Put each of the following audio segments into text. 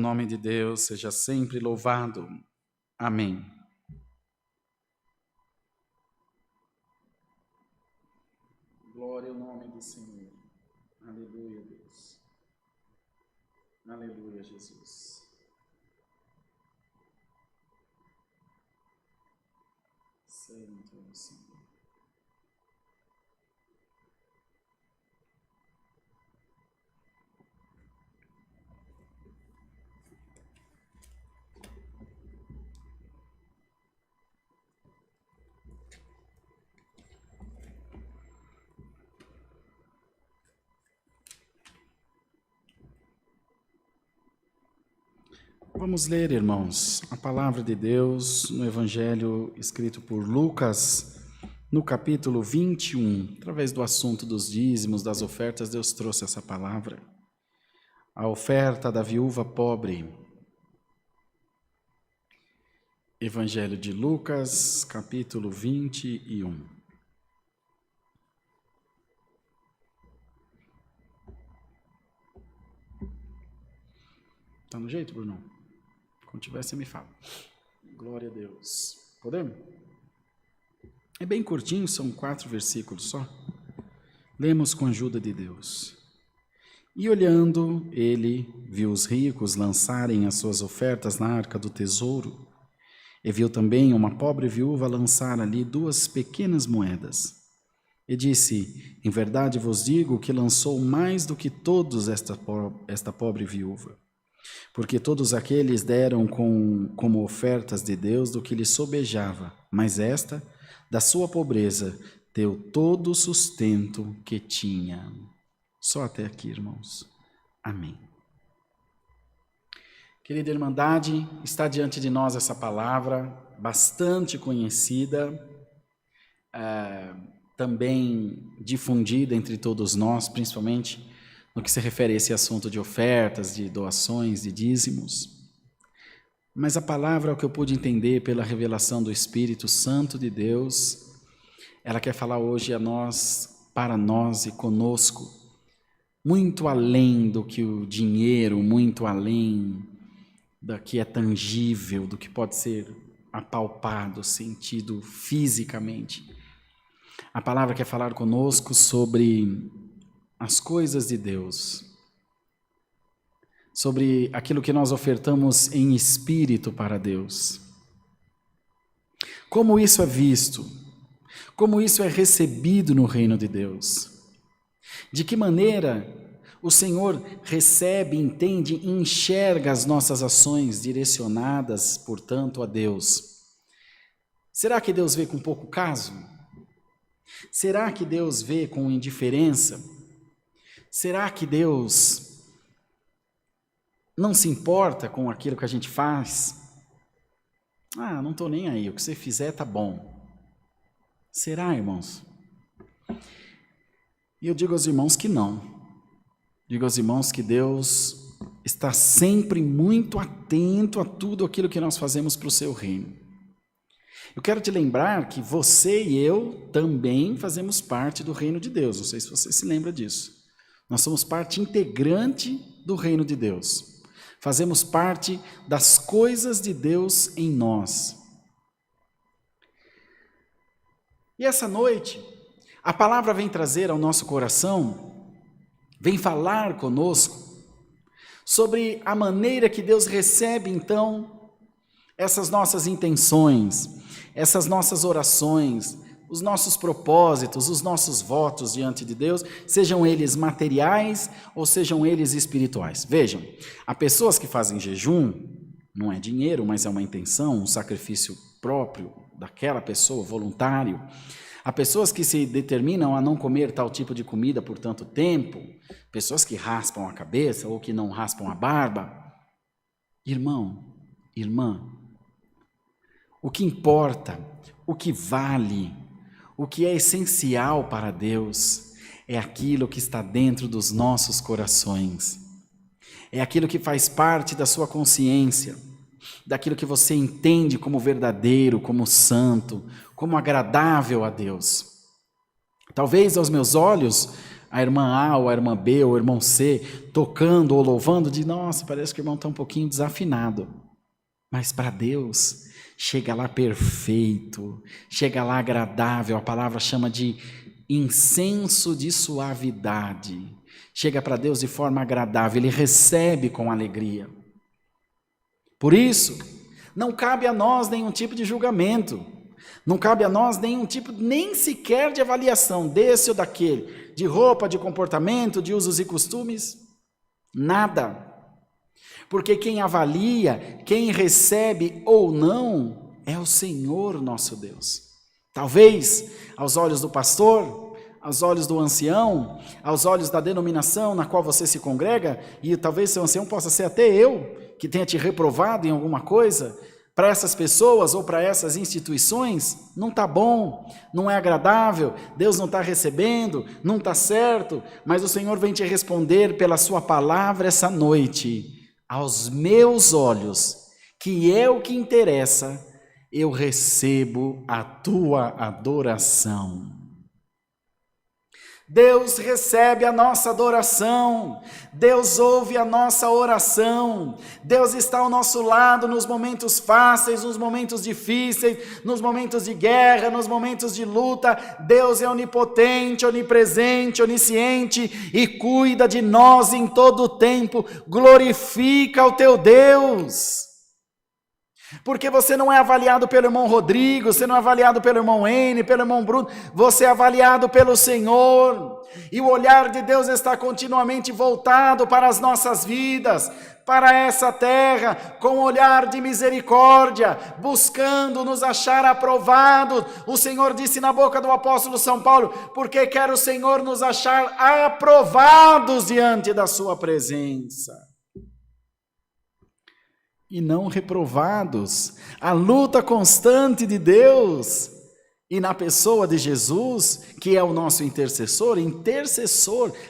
O nome de Deus seja sempre louvado. Amém. Glória ao nome do Senhor. Aleluia, Deus. Aleluia, Jesus. Santo é o Senhor. Vamos ler, irmãos, a palavra de Deus no Evangelho escrito por Lucas, no capítulo 21. Através do assunto dos dízimos, das ofertas, Deus trouxe essa palavra. A oferta da viúva pobre. Evangelho de Lucas, capítulo 21. Tá no jeito, Bruno? Quando tiver, você me fala. Glória a Deus. Podemos? É bem curtinho, são 4 versículos só. Lemos com a ajuda de Deus. E olhando, ele viu os ricos lançarem as suas ofertas na arca do tesouro, e viu também uma pobre viúva lançar ali 2 pequenas moedas. E disse: em verdade vos digo que lançou mais do que todos esta pobre viúva. Porque todos aqueles deram como ofertas de Deus do que lhe sobejava, mas esta, da sua pobreza, deu todo o sustento que tinha. Só até aqui, irmãos. Amém. Querida Irmandade, está diante de nós essa palavra, bastante conhecida, também difundida entre todos nós, principalmente no que se refere a esse assunto de ofertas, de doações, de dízimos. Mas a palavra, o que eu pude entender pela revelação do Espírito Santo de Deus, ela quer falar hoje a nós, para nós e conosco, muito além do que o dinheiro, muito além do que é tangível, do que pode ser apalpado, sentido fisicamente. A palavra quer falar conosco sobre as coisas de Deus, sobre aquilo que nós ofertamos em espírito para Deus. Como isso é visto? Como isso é recebido no reino de Deus? De que maneira o Senhor recebe, entende e enxerga as nossas ações direcionadas, portanto, a Deus? Será que Deus vê com pouco caso? Será que Deus vê com indiferença? Será que Deus não se importa com aquilo que a gente faz? Não estou nem aí, o que você fizer está bom. Será, irmãos? E eu digo aos irmãos que não. Digo aos irmãos que Deus está sempre muito atento a tudo aquilo que nós fazemos para o seu reino. Eu quero te lembrar que você e eu também fazemos parte do reino de Deus. Não sei se você se lembra disso. Nós somos parte integrante do reino de Deus. Fazemos parte das coisas de Deus em nós. E essa noite, a palavra vem trazer ao nosso coração, vem falar conosco sobre a maneira que Deus recebe, então, essas nossas intenções, essas nossas orações, os nossos propósitos, os nossos votos diante de Deus, sejam eles materiais ou sejam eles espirituais. Vejam, há pessoas que fazem jejum, não é dinheiro, mas é uma intenção, um sacrifício próprio daquela pessoa, voluntário. Há pessoas que se determinam a não comer tal tipo de comida por tanto tempo, pessoas que raspam a cabeça ou que não raspam a barba. Irmão, irmã, o que importa, o que vale, o que é essencial para Deus é aquilo que está dentro dos nossos corações. É aquilo que faz parte da sua consciência, daquilo que você entende como verdadeiro, como santo, como agradável a Deus. Talvez aos meus olhos a irmã A ou a irmã B ou o irmão C tocando ou louvando, de nossa, parece que o irmão está um pouquinho desafinado. Mas para Deus, chega lá perfeito, chega lá agradável, a palavra chama de incenso de suavidade. Chega para Deus de forma agradável, Ele recebe com alegria. Por isso, não cabe a nós nenhum tipo de julgamento, não cabe a nós nenhum tipo, nem sequer de avaliação desse ou daquele, de roupa, de comportamento, de usos e costumes, nada. Porque quem avalia, quem recebe ou não, é o Senhor nosso Deus. Talvez, aos olhos do pastor, aos olhos do ancião, aos olhos da denominação na qual você se congrega, e talvez seu ancião possa ser até eu, que tenha te reprovado em alguma coisa, para essas pessoas ou para essas instituições, não está bom, não é agradável, Deus não está recebendo, não está certo, mas o Senhor vem te responder pela sua palavra essa noite. Aos meus olhos, que é o que interessa, eu recebo a tua adoração. Deus recebe a nossa adoração, Deus ouve a nossa oração, Deus está ao nosso lado nos momentos fáceis, nos momentos difíceis, nos momentos de guerra, nos momentos de luta. Deus é onipotente, onipresente, onisciente e cuida de nós em todo o tempo. Glorifica o teu Deus. Porque você não é avaliado pelo irmão Rodrigo, você não é avaliado pelo irmão N, pelo irmão Bruno, você é avaliado pelo Senhor, e o olhar de Deus está continuamente voltado para as nossas vidas, para essa terra, com um olhar de misericórdia, buscando nos achar aprovados. O Senhor disse na boca do apóstolo São Paulo, porque quer o Senhor nos achar aprovados diante da sua presença. E não reprovados. A luta constante de Deus, e na pessoa de Jesus, que é o nosso intercessor,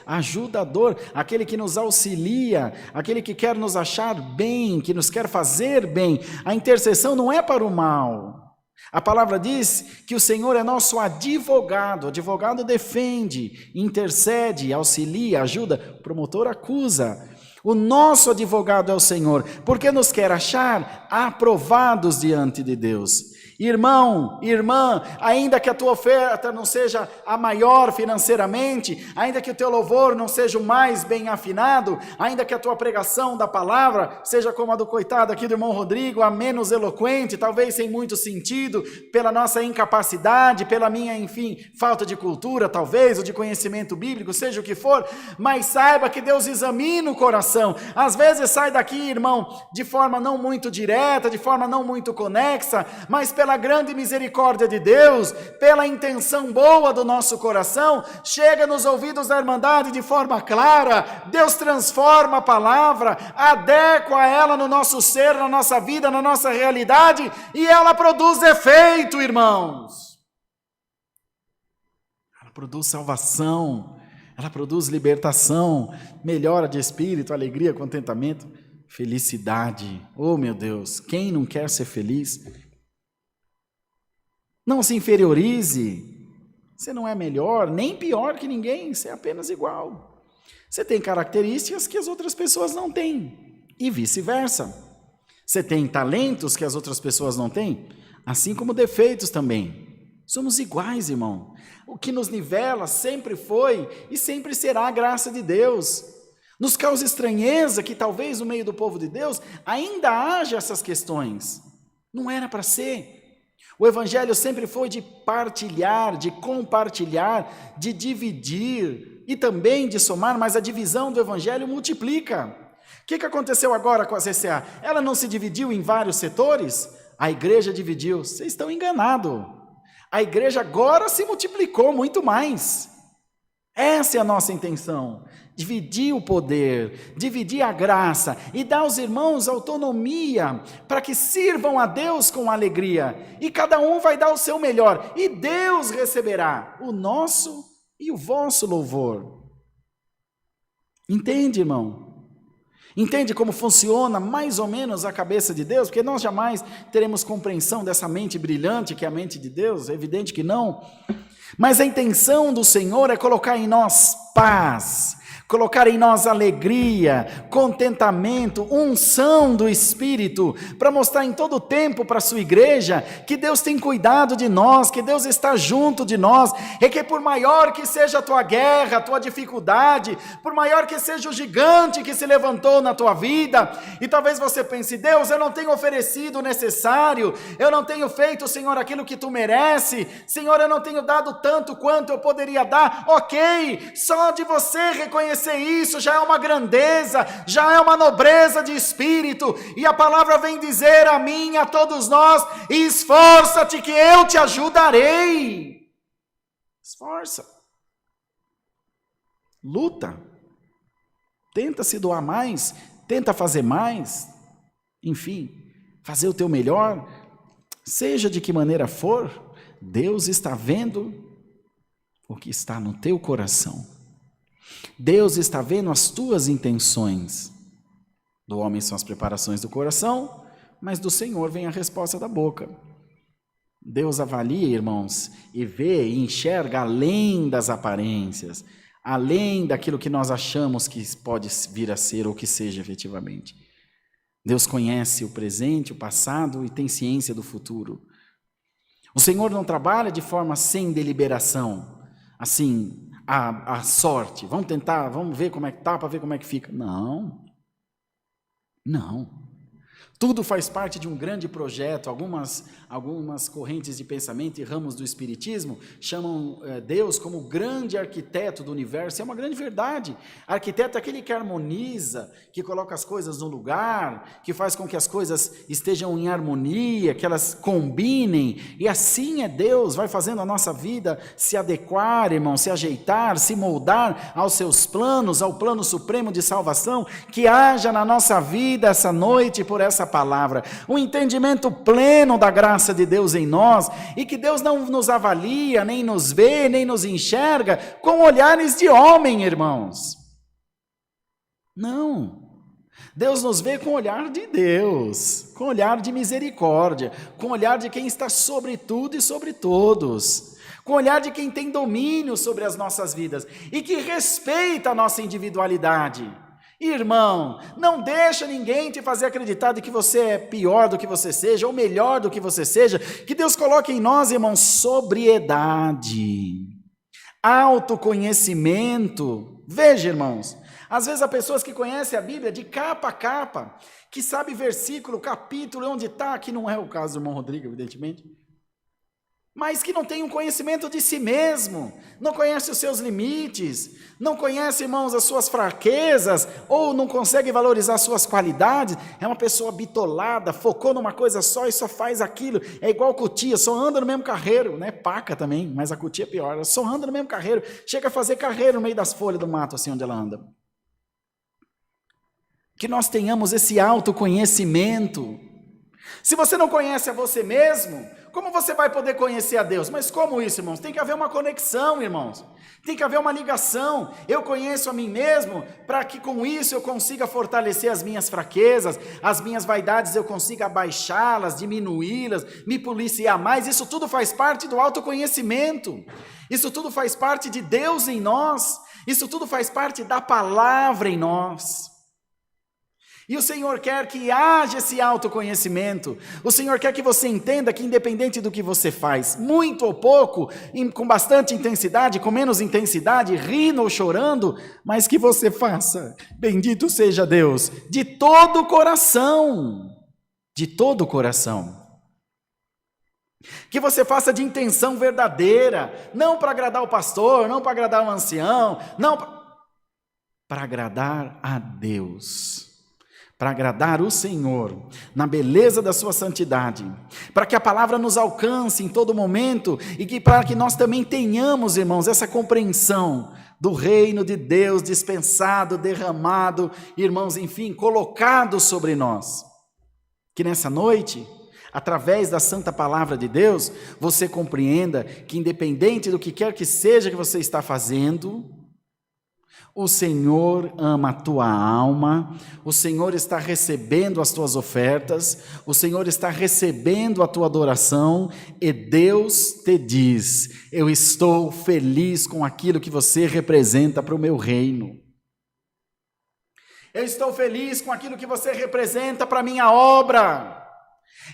ajudador, aquele que nos auxilia, aquele que quer nos achar bem, que nos quer fazer bem. A intercessão não é para o mal. A palavra diz que o Senhor é nosso advogado. O advogado defende, intercede, auxilia, ajuda, o promotor acusa. O nosso advogado é o Senhor, porque nos quer achar aprovados diante de Deus. Irmão, irmã, ainda que a tua oferta não seja a maior financeiramente, ainda que o teu louvor não seja o mais bem afinado, ainda que a tua pregação da palavra seja como a do coitado aqui do irmão Rodrigo, a menos eloquente, talvez sem muito sentido, pela nossa incapacidade, pela minha, falta de cultura, talvez, ou de conhecimento bíblico, seja o que for, mas saiba que Deus examina o coração. Às vezes sai daqui, irmão, de forma não muito direta, de forma não muito conexa, mas pela grande misericórdia de Deus, pela intenção boa do nosso coração, chega nos ouvidos da Irmandade de forma clara. Deus transforma a palavra, adequa ela no nosso ser, na nossa vida, na nossa realidade, e ela produz efeito, irmãos. Ela produz salvação, ela produz libertação, melhora de espírito, alegria, contentamento, felicidade. Oh, meu Deus, quem não quer ser feliz? Não se inferiorize, você não é melhor, nem pior que ninguém, você é apenas igual. Você tem características que as outras pessoas não têm, e vice-versa. Você tem talentos que as outras pessoas não têm, assim como defeitos também. Somos iguais, irmão. O que nos nivela sempre foi e sempre será a graça de Deus. Nos causa estranheza que talvez no meio do povo de Deus ainda haja essas questões. Não era para ser. O Evangelho sempre foi de partilhar, de compartilhar, de dividir e também de somar, mas a divisão do Evangelho multiplica. O que aconteceu agora com a CCA? Ela não se dividiu em vários setores? A igreja dividiu. Vocês estão enganados. A igreja agora se multiplicou muito mais. Essa é a nossa intenção. Dividir o poder, dividir a graça e dar aos irmãos autonomia para que sirvam a Deus com alegria. E cada um vai dar o seu melhor. E Deus receberá o nosso e o vosso louvor. Entende, irmão? Entende como funciona mais ou menos a cabeça de Deus? Porque nós jamais teremos compreensão dessa mente brilhante que é a mente de Deus, é evidente que não. Mas a intenção do Senhor é colocar em nós paz, colocar em nós alegria, contentamento, unção do Espírito, para mostrar em todo o tempo para a sua igreja que Deus tem cuidado de nós, que Deus está junto de nós, e que por maior que seja a tua guerra, a tua dificuldade, por maior que seja o gigante que se levantou na tua vida, e talvez você pense, Deus, eu não tenho oferecido o necessário, eu não tenho feito, Senhor, aquilo que tu merece, Senhor, eu não tenho dado tanto quanto eu poderia dar, ok, só de você reconhecer isso já é uma grandeza, já é uma nobreza de espírito, e a palavra vem dizer a mim, a todos nós, esforça-te que eu te ajudarei. Esforça, luta, tenta se doar mais, tenta fazer mais, enfim, fazer o teu melhor, seja de que maneira for, Deus está vendo o que está no teu coração. Deus está vendo as tuas intenções. Do homem são as preparações do coração, mas do Senhor vem a resposta da boca. Deus avalia, irmãos, e vê e enxerga além das aparências, além daquilo que nós achamos que pode vir a ser ou que seja efetivamente. Deus conhece o presente, o passado e tem ciência do futuro. O Senhor não trabalha de forma sem deliberação, assim, a sorte, vamos tentar, vamos ver como é que está, para ver como é que fica. Não, tudo faz parte de um grande projeto. Algumas correntes de pensamento e ramos do espiritismo chamam Deus como o grande arquiteto do universo. É uma grande verdade. Arquiteto é aquele que harmoniza, que coloca as coisas no lugar, que faz com que as coisas estejam em harmonia, que elas combinem, e assim é Deus, vai fazendo a nossa vida se adequar, irmão, se ajeitar, se moldar aos seus planos, ao plano supremo de salvação, que haja na nossa vida essa noite por essa palavra, um entendimento pleno da graça de Deus em nós, e que Deus não nos avalia, nem nos vê, nem nos enxerga com olhares de homem, irmãos. Não. Deus nos vê com o olhar de Deus, com o olhar de misericórdia, com o olhar de quem está sobre tudo e sobre todos, com o olhar de quem tem domínio sobre as nossas vidas e que respeita a nossa individualidade. Irmão, não deixa ninguém te fazer acreditar de que você é pior do que você seja, ou melhor do que você seja. Que Deus coloque em nós, irmãos, sobriedade, autoconhecimento. Veja, irmãos, às vezes há pessoas que conhecem a Bíblia de capa a capa, que sabe versículo, capítulo, onde está, que não é o caso do irmão Rodrigo, evidentemente, mas que não tem um conhecimento de si mesmo, não conhece os seus limites, não conhece, irmãos, as suas fraquezas, ou não consegue valorizar as suas qualidades. É uma pessoa bitolada, focou numa coisa só e só faz aquilo, é igual cutia, só anda no mesmo carreiro, né? Paca também, mas a cutia é pior, ela só anda no mesmo carreiro, chega a fazer carreiro no meio das folhas do mato, assim onde ela anda. Que nós tenhamos esse autoconhecimento. Se você não conhece a você mesmo, como você vai poder conhecer a Deus? Mas como isso, irmãos? Tem que haver uma conexão, irmãos. Tem que haver uma ligação. Eu conheço a mim mesmo, para que com isso eu consiga fortalecer as minhas fraquezas, as minhas vaidades eu consiga abaixá-las, diminuí-las, me policiar mais. Isso tudo faz parte do autoconhecimento. Isso tudo faz parte de Deus em nós. Isso tudo faz parte da palavra em nós. E o Senhor quer que haja esse autoconhecimento. O Senhor quer que você entenda que independente do que você faz, muito ou pouco, com bastante intensidade, com menos intensidade, rindo ou chorando, mas que você faça, bendito seja Deus, de todo o coração. De todo o coração. Que você faça de intenção verdadeira, não para agradar o pastor, não para agradar o ancião, não para agradar a Deus. Para agradar o Senhor, na beleza da sua santidade, para que a palavra nos alcance em todo momento, e que para que nós também tenhamos, irmãos, essa compreensão do reino de Deus dispensado, derramado, irmãos, enfim, colocado sobre nós. Que nessa noite, através da santa palavra de Deus, você compreenda que independente do que quer que seja que você está fazendo, O Senhor ama a tua alma, o Senhor está recebendo as tuas ofertas, o Senhor está recebendo a tua adoração, e Deus te diz: eu estou feliz com aquilo que você representa para o meu reino. Eu estou feliz com aquilo que você representa para a minha obra.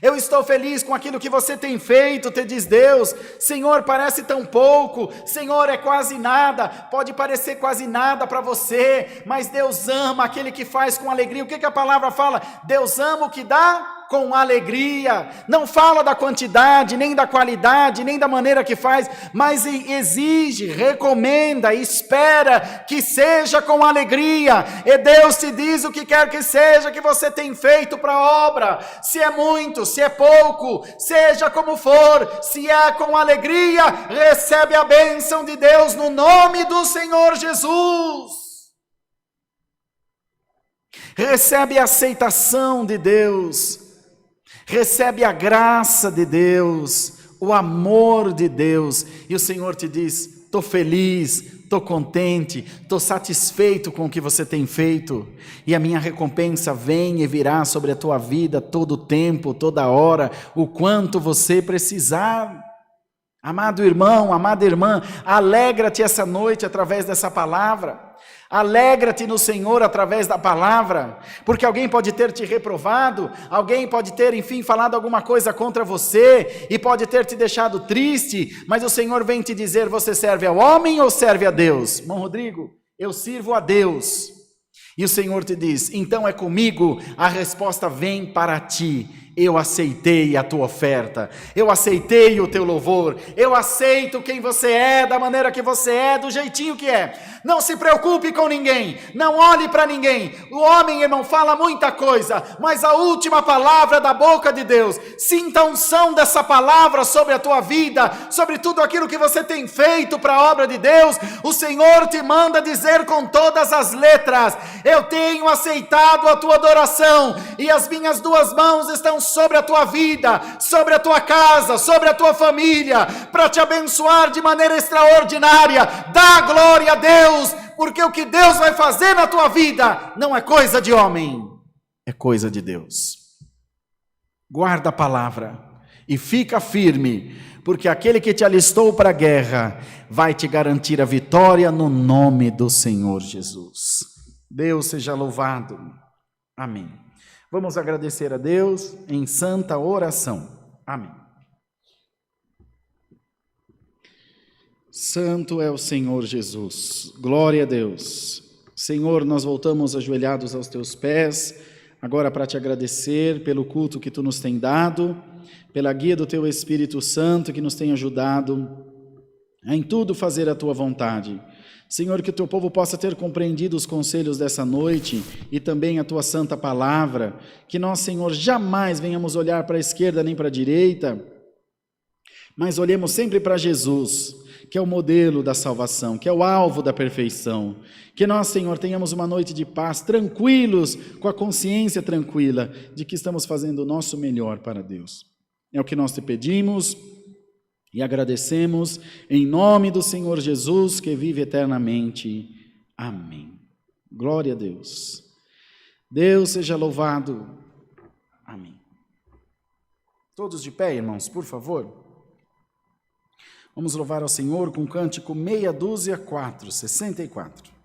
Eu estou feliz com aquilo que você tem feito, te diz Deus. Senhor, parece tão pouco, Senhor, é quase nada, pode parecer quase nada para você, mas Deus ama aquele que faz com alegria. O que a palavra fala? Deus ama o que dá com alegria. Não fala da quantidade, nem da qualidade, nem da maneira que faz, mas exige, recomenda, espera que seja com alegria. E Deus te diz o que quer que seja que você tem feito para a obra. Se é muito, se é pouco, seja como for, se é com alegria, recebe a bênção de Deus no nome do Senhor Jesus. Recebe a aceitação de Deus. Recebe a graça de Deus, o amor de Deus, e o Senhor te diz: estou feliz, estou contente, estou satisfeito com o que você tem feito, e a minha recompensa vem e virá sobre a tua vida todo o tempo, toda hora, o quanto você precisar. Amado irmão, amada irmã, alegra-te essa noite através dessa palavra. Alegra-te no Senhor através da palavra, porque alguém pode ter te reprovado, alguém pode ter, enfim, falado alguma coisa contra você, e pode ter te deixado triste, mas o Senhor vem te dizer: você serve ao homem ou serve a Deus? Irmão Rodrigo, eu sirvo a Deus. E o Senhor te diz: então é comigo. A resposta vem para ti: eu aceitei a tua oferta, eu aceitei o teu louvor, eu aceito quem você é, da maneira que você é, do jeitinho que é. Não se preocupe com ninguém, não olhe para ninguém. O homem, irmão, fala muita coisa, mas a última palavra da boca de Deus, sinta a unção dessa palavra sobre a tua vida, sobre tudo aquilo que você tem feito para a obra de Deus. O Senhor te manda dizer com todas as letras: eu tenho aceitado a tua adoração, e as minhas duas mãos estão sobre a tua vida, sobre a tua casa, sobre a tua família, para te abençoar de maneira extraordinária. Dá glória a Deus, porque o que Deus vai fazer na tua vida não é coisa de homem, é coisa de Deus. Guarda a palavra e fica firme, porque aquele que te alistou para a guerra vai te garantir a vitória no nome do Senhor Jesus. Deus seja louvado. Amém. Vamos agradecer a Deus em santa oração. Amém. Santo é o Senhor Jesus. Glória a Deus. Senhor, nós voltamos ajoelhados aos teus pés, agora para te agradecer pelo culto que tu nos tem dado, pela guia do teu Espírito Santo que nos tem ajudado a em tudo fazer a tua vontade. Senhor, que o teu povo possa ter compreendido os conselhos dessa noite e também a tua santa palavra, que nós, Senhor, jamais venhamos olhar para a esquerda nem para a direita, mas olhemos sempre para Jesus, que é o modelo da salvação, que é o alvo da perfeição. Que nós, Senhor, tenhamos uma noite de paz, tranquilos, com a consciência tranquila de que estamos fazendo o nosso melhor para Deus. É o que nós te pedimos e agradecemos em nome do Senhor Jesus, que vive eternamente. Amém. Glória a Deus. Deus seja louvado. Amém. Todos de pé, irmãos, por favor. Vamos louvar ao Senhor com o cântico 624, 64.